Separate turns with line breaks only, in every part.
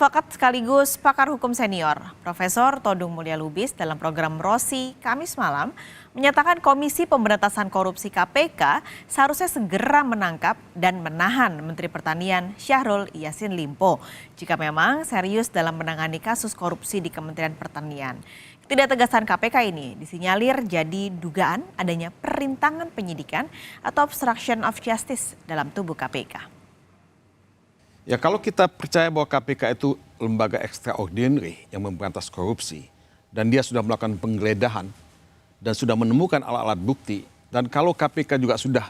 Advokat sekaligus pakar hukum senior, Profesor Todung Mulya Lubis dalam program Rosi Kamis malam menyatakan Komisi Pemberantasan Korupsi KPK seharusnya segera menangkap dan menahan Menteri Pertanian Syahrul Yassin Limpo jika memang serius dalam menangani kasus korupsi di Kementerian Pertanian. Ketidaktegasan KPK ini disinyalir jadi dugaan adanya perintangan penyidikan atau obstruction of justice dalam tubuh KPK.
Ya, kalau kita percaya bahwa KPK itu lembaga extraordinary yang memberantas korupsi dan dia sudah melakukan penggeledahan dan sudah menemukan alat-alat bukti, dan kalau KPK juga sudah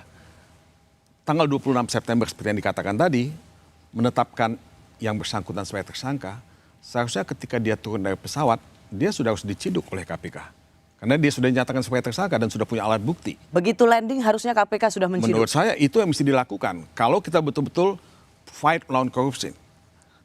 tanggal 26 September seperti yang dikatakan tadi menetapkan yang bersangkutan sebagai tersangka, seharusnya ketika dia turun dari pesawat dia sudah harus diciduk oleh KPK karena dia sudah dinyatakan sebagai tersangka dan sudah punya alat bukti.
Begitu landing harusnya KPK sudah menciduk.
Menurut saya itu yang mesti dilakukan kalau kita betul-betul fight melawan korupsi.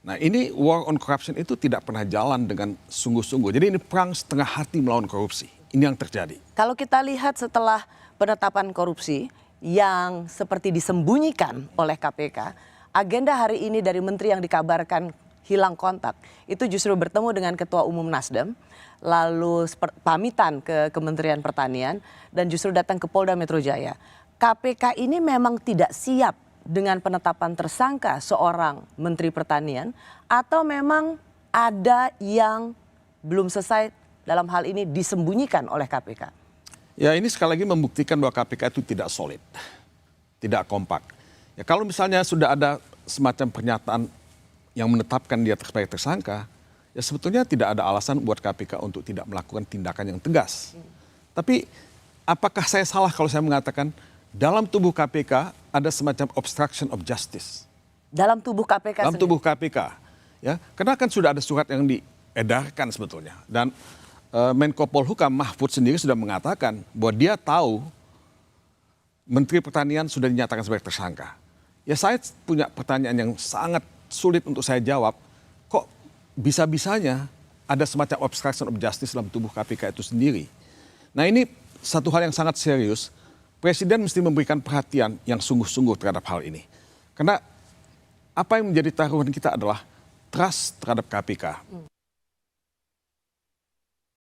Nah, ini war on corruption itu tidak pernah jalan dengan sungguh-sungguh. Jadi ini perang setengah hati melawan korupsi. Ini yang terjadi.
Kalau kita lihat setelah penetapan korupsi yang seperti disembunyikan oleh KPK, agenda hari ini dari menteri yang dikabarkan hilang kontak, itu justru bertemu dengan Ketua Umum Nasdem, lalu pamitan ke Kementerian Pertanian, dan justru datang ke Polda Metro Jaya. KPK ini memang tidak siap dengan penetapan tersangka seorang Menteri Pertanian, atau memang ada yang belum selesai dalam hal ini disembunyikan oleh KPK?
Ya, ini sekali lagi membuktikan bahwa KPK itu tidak solid, tidak kompak. Ya, kalau misalnya sudah ada semacam pernyataan yang menetapkan dia sebagai tersangka, ya sebetulnya tidak ada alasan buat KPK untuk tidak melakukan tindakan yang tegas. Tapi apakah saya salah kalau saya mengatakan dalam tubuh KPK ada semacam obstruction of justice?
Dalam tubuh KPK
dalam tubuh KPK, ya, karena kan sudah ada surat yang diedarkan sebetulnya, dan Menko Polhukam Mahfud sendiri sudah mengatakan bahwa dia tahu Menteri Pertanian sudah dinyatakan sebagai tersangka. Ya, saya punya pertanyaan yang sangat sulit untuk saya jawab. Kok bisa-bisanya ada semacam obstruction of justice dalam tubuh KPK itu sendiri? Nah, ini satu hal yang sangat serius. Presiden mesti memberikan perhatian yang sungguh-sungguh terhadap hal ini. Karena apa yang menjadi taruhan kita adalah trust terhadap KPK.